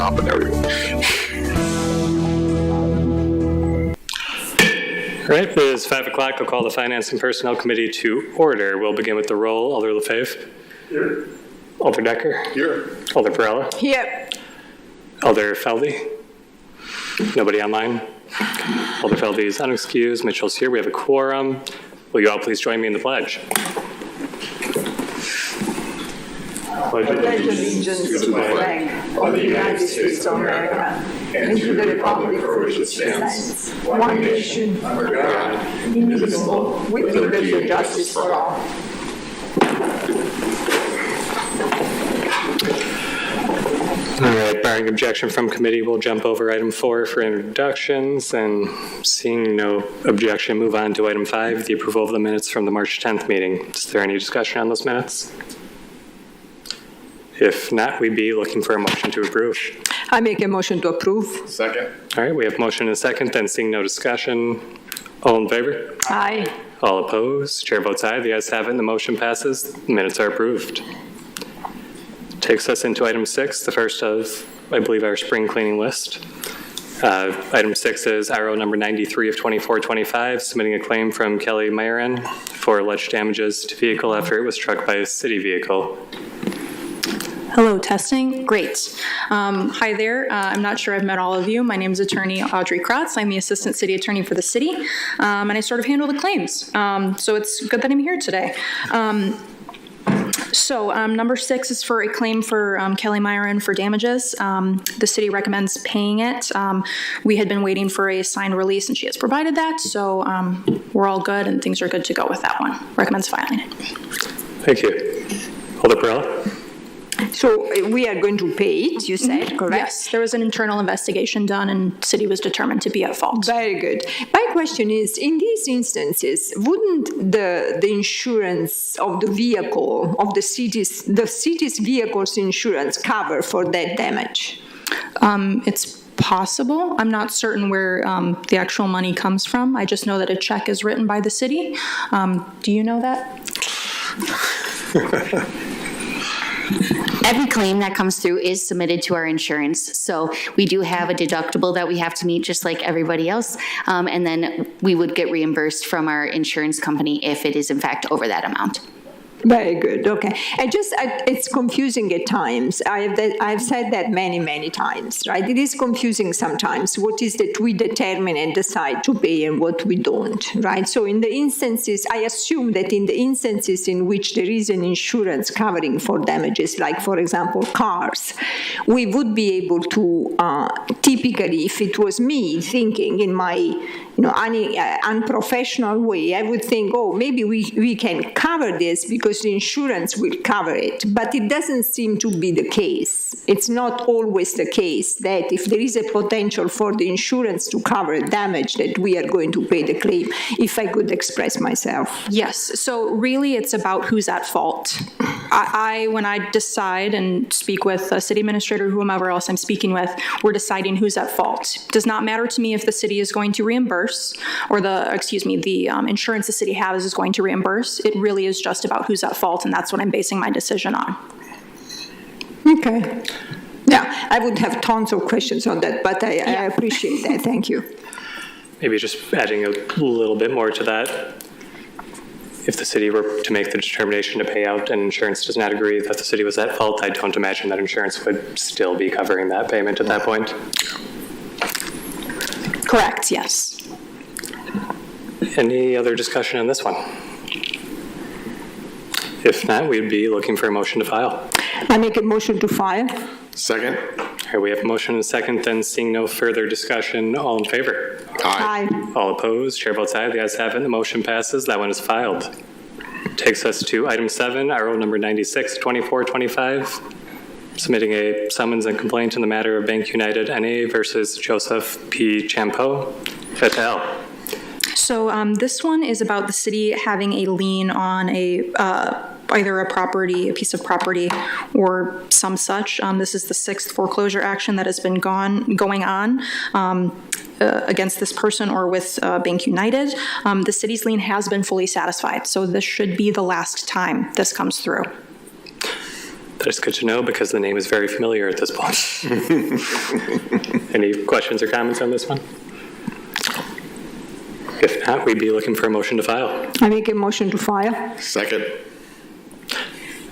up and everything. All right, it is 5 o'clock. I'll call the Finance and Personnel Committee to order. We'll begin with the roll. Alder LaFave. Here. Alder Decker. Here. Alder Perella. Here. Alder Feldy. Nobody online. Alder Feldy is unexcused. Mitchell's here. We have a quorum. Will you all please join me in the pledge? Pledge allegiance to the flag of the United States of America and to the republic for which it stands, one nation, under God, indivisible, with liberty and justice for all. All right, barring objection from committee, we'll jump over item 4 for introductions, and seeing no objection, move on to item 5, the approval of the minutes from the March 10th meeting. Is there any discussion on those minutes? If not, we'd be looking for a motion to approve. I make a motion to approve. Second. All right, we have motion and a second, then seeing no discussion. All in favor? Aye. All opposed? Chair votes aye. The ayes have it, and the motion passes. The minutes are approved. Takes us into item 6, the first of, I believe, our spring cleaning list. Item 6 is RO number 93 of 2425, submitting a claim from Kelly Myron for alleged damages to vehicle after it was struck by a city vehicle. Hello, testing. Great. Hi there. I'm not sure I've met all of you. My name is Attorney Audrey Kratz. I'm the Assistant City Attorney for the city, and I sort of handle the claims. So it's good that I'm here today. Number 6 is for a claim for Kelly Myron for damages. The city recommends paying it. We had been waiting for a signed release, and she has provided that, so we're all good, and things are good to go with that one. Recommends filing it. Thank you. Alder Perella? So we are going to pay it, you said, correct? Yes, there was an internal investigation done, and city was determined to be at fault. Very good. My question is, in these instances, wouldn't the insurance of the vehicle, of the city's vehicle's insurance cover for that damage? It's possible. I'm not certain where the actual money comes from. I just know that a check is written by the city. Do you know that? Every claim that comes through is submitted to our insurance. So we do have a deductible that we have to meet just like everybody else. And then we would get reimbursed from our insurance company if it is in fact over that amount. Very good. Okay. It's confusing at times. I've said that many times, right? It is confusing sometimes. What is that we determine and decide to pay and what we don't, right? So in the instances, I assume that in the instances in which there is an insurance covering for damages, like for example, cars, we would be able to, typically, if it was me thinking in my unprofessional way, I would think, oh, maybe we can cover this because the insurance will cover it. But it doesn't seem to be the case. It's not always the case that if there is a potential for the insurance to cover damage, that we are going to pay the claim, if I could express myself. Yes. So really, it's about who's at fault. When I decide and speak with a city administrator, whomever else I'm speaking with, we're deciding who's at fault. It does not matter to me if the city is going to reimburse or the insurance the city has is going to reimburse. It really is just about who's at fault, and that's what I'm basing my decision on. Okay. Yeah, I would have tons of questions on that, but I appreciate that. Thank you. Maybe just adding a little bit more to that. If the city were to make the determination to pay out and insurance does not agree that the city was at fault, I don't imagine that insurance would still be covering that payment at that point. Correct, yes. Any other discussion on this one? If not, we'd be looking for a motion to file. I make a motion to file. Second. Here we have a motion and a second, then seeing no further discussion, all in favor? Aye. All opposed? Chair votes aye. The ayes have it. The motion passes. That one is filed. Takes us to item 7, RO number 96, 2425, submitting a summons and complaint in the matter of Bank United NA versus Joseph P. Champeau et al. So this one is about the city having a lien on either a piece of property, or some such. This is the 6th foreclosure action that has been going on against this person or with Bank United. The city's lien has been fully satisfied, so this should be the last time this comes through. That's good to know because the name is very familiar at this point. Any questions or comments on this one? If not, we'd be looking for a motion to file. I make a motion to file. Second.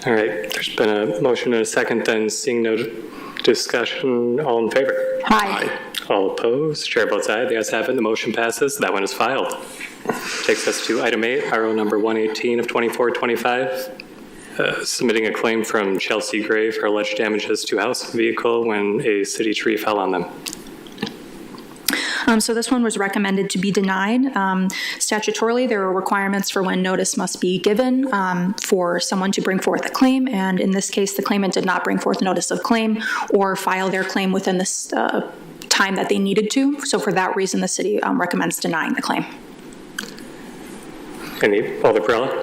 All right, there's been a motion and a second, then seeing no discussion, all in favor? Aye. All opposed? Chair votes aye. The ayes have it. The motion passes. That one is filed. Takes us to item 8, RO number 118 of 2425. Submitting a claim from Chelsea Gray for alleged damages to house and vehicle when a city tree fell on them. So this one was recommended to be denied. Statutorily, there are requirements for when notice must be given for someone to bring forth a claim, and in this case, the claimant did not bring forth notice of claim or file their claim within this time that they needed to. So for that reason, the city recommends denying the claim. Alder Perrella?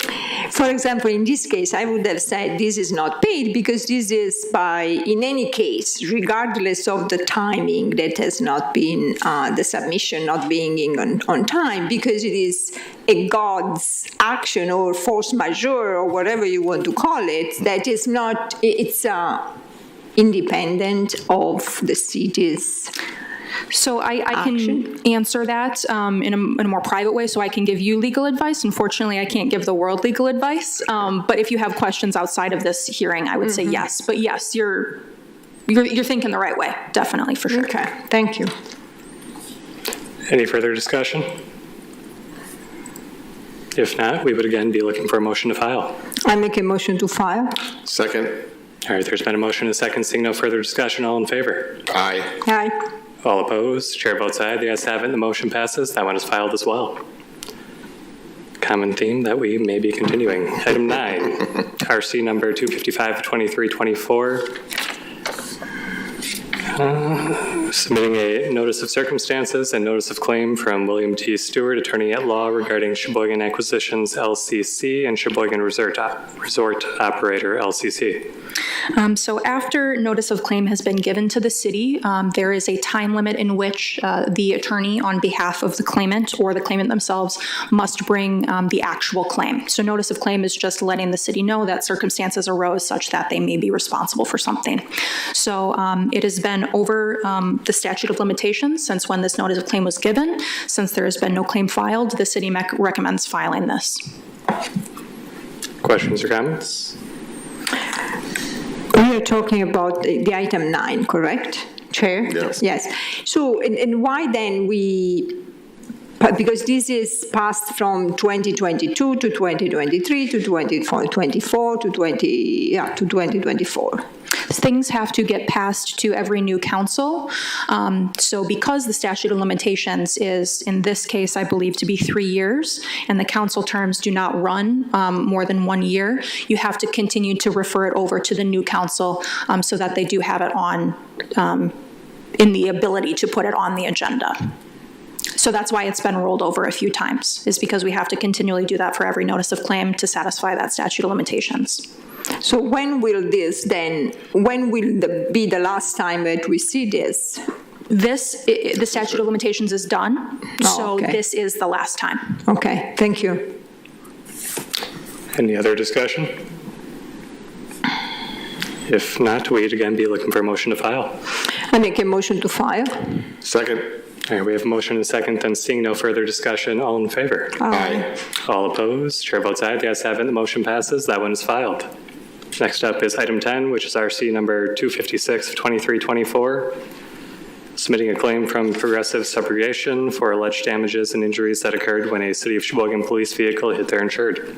For example, in this case, I would have said this is not paid because this is in any case, regardless of the timing that has not been, the submission not being in on time, because it is a God's action or force majeure or whatever you want to call it, that is not, it's independent of the city's. So I can answer that in a more private way, so I can give you legal advice. Unfortunately, I can't give the world legal advice. But if you have questions outside of this hearing, I would say yes. But yes, you're thinking the right way, definitely, for sure. Okay, thank you. Any further discussion? If not, we would again be looking for a motion to file. I make a motion to file. Second. All right, there's been a motion and a second. Seeing no further discussion, all in favor? Aye. Aye. All opposed? Chair votes aye. The ayes have it. The motion passes. That one is filed as well. Common theme that we may be continuing. Item 9, RC number 255-2324. Submitting a notice of circumstances and notice of claim from William T. Stewart, attorney at law, regarding Sheboygan Acquisitions LCC and Sheboygan Resort Operator LCC. So after notice of claim has been given to the city, there is a time limit in which the attorney on behalf of the claimant or the claimant themselves must bring the actual claim. So notice of claim is just letting the city know that circumstances arose such that they may be responsible for something. So it has been over the statute of limitations since when this notice of claim was given. Since there has been no claim filed, the city recommends filing this. Questions or comments? We are talking about the item 9, correct, Chair? Yes. Yes. So, and why then because this is passed from 2022 to 2023 to 2024 to 2024. Things have to get passed to every new council. So because the statute of limitations is, in this case, I believe to be 3 years, and the council terms do not run more than 1 year, you have to continue to refer it over to the new council so that they do have it on, in the ability to put it on the agenda. So that's why it's been rolled over a few times, is because we have to continually do that for every notice of claim to satisfy that statute of limitations. So when will be the last time that we see this? The statute of limitations is done, so okay. this is the last time. Okay, thank you. Any other discussion? If not, we'd again be looking for a motion to file. I make a motion to file. Second. All right, we have a motion and a second, then seeing no further discussion, all in favor? Aye. All opposed? Chair votes aye. The ayes have it. The motion passes. That one is filed. Next up is item 10, which is RC number 256-2324, submitting a claim from Progressive Subrogation for alleged damages and injuries that occurred when a City of Sheboygan police vehicle hit their insured.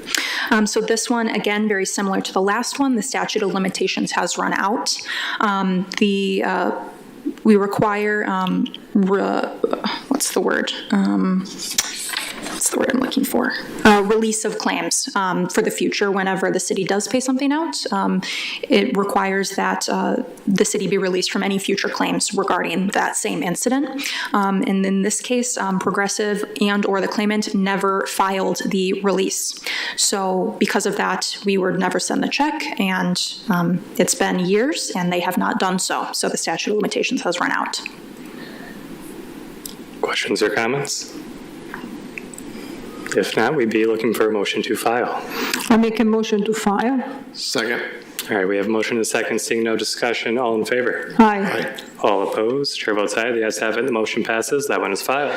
So this one, again, very similar to the last one. The statute of limitations has run out. We require, what's the word I'm looking for? Release of claims for the future whenever the city does pay something out. It requires that the city be released from any future claims regarding that same incident. And in this case, Progressive and or the claimant never filed the release. So because of that, we would never send the check, and it's been years and they have not done so. So the statute of limitations has run out. Questions or comments? If not, we'd be looking for a motion to file. I make a motion to file. Second. All right, we have a motion and a second. Seeing no discussion, all in favor? Aye. All opposed? Chair votes aye. The ayes have it. The motion passes. That one is filed.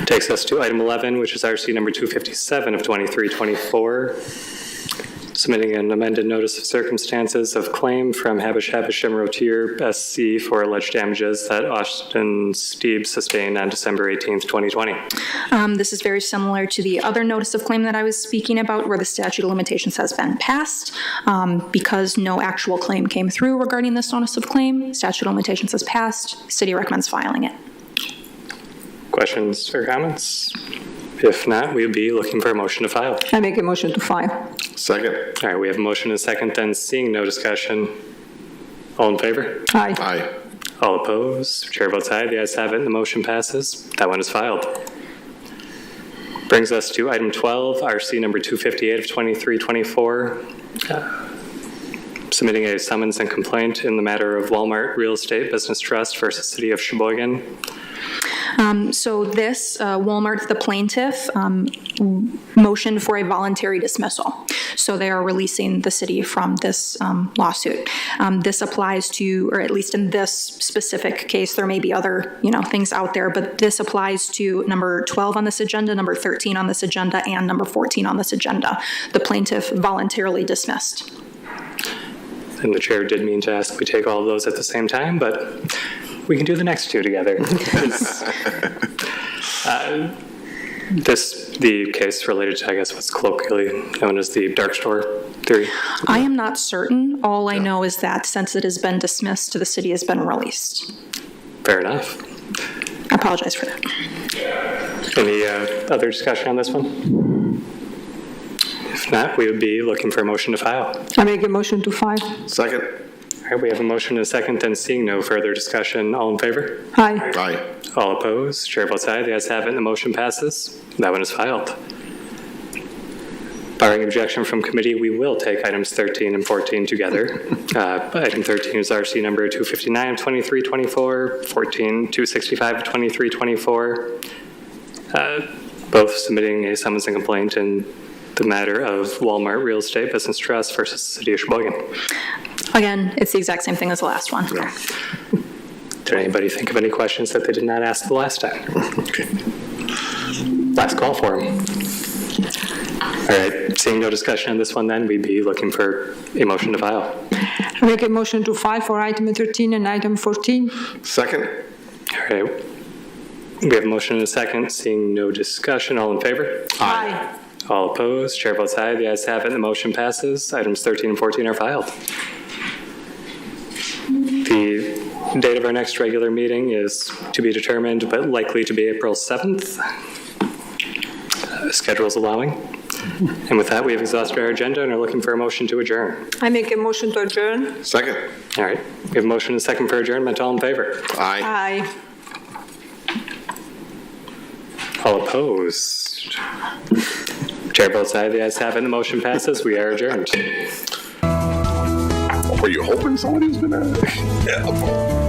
Takes us to item 11, which is RC number 257 of 2324, submitting an amended notice of circumstances of claim from Habish Rotier SC for alleged damages that Austin Steeb sustained on December 18th, 2020. This is very similar to the other notice of claim that I was speaking about, where the statute of limitations has been passed. Because no actual claim came through regarding this notice of claim, statute of limitations has passed. City recommends filing it. Questions or comments? If not, we would be looking for a motion to file. I make a motion to file. Second. All right, we have a motion and a second, then seeing no discussion, all in favor? Aye. Aye. All opposed? Chair votes aye. The ayes have it, and the motion passes. That one is filed. Brings us to item 12, RC number 258 of 2324, submitting a summons and complaint in the matter of Walmart Real Estate Business Trust versus City of Sheboygan. So this, Walmart, the plaintiff, motioned for a voluntary dismissal. So they are releasing the city from this lawsuit. This applies to, or at least in this specific case, there may be other, things out there, but this applies to number 12 on this agenda, number 13 on this agenda, and number 14 on this agenda. The plaintiff voluntarily dismissed. And the chair did mean to ask we take all of those at the same time, but we can do the next two together. The case related to, I guess, what's colloquially known as the dark store theory. I am not certain. All I know is that since it has been dismissed, the city has been released. Fair enough. I apologize for that. Any other discussion on this one? If not, we would be looking for a motion to file. I make a motion to file. Second. All right, we have a motion and a second, then seeing no further discussion, all in favor? Aye. Aye. All opposed? Chair votes aye. The ayes have it, and the motion passes. That one is filed. Barring objection from committee, we will take items 13 and 14 together. Item 13 is RC number 259 of 2324, 14 265 of 2324, both submitting a summons and complaint in the matter of Walmart Real Estate Business Trust versus the City of Sheboygan. Again, it's the exact same thing as the last one. Did anybody think of any questions that they did not ask the last time? Okay. Last call for them. All right, seeing no discussion on this one, then we'd be looking for a motion to file. I make a motion to file for item 13 and item 14. Second. All right, we have a motion and a second. Seeing no discussion, all in favor? Aye. All opposed? Chair votes aye. The ayes have it, and the motion passes. Items 13 and 14 are filed. The date of our next regular meeting is to be determined, but likely to be April 7th. Schedule's allowing. And with that, we have exhausted our agenda and are looking for a motion to adjourn. I make a motion to adjourn. Second. All right, we have a motion and a second for adjournment. All in favor? Aye. Aye. All opposed? Chair votes aye. The ayes have it, and the motion passes. We are adjourned. Were you hoping somebody was gonna? Yeah.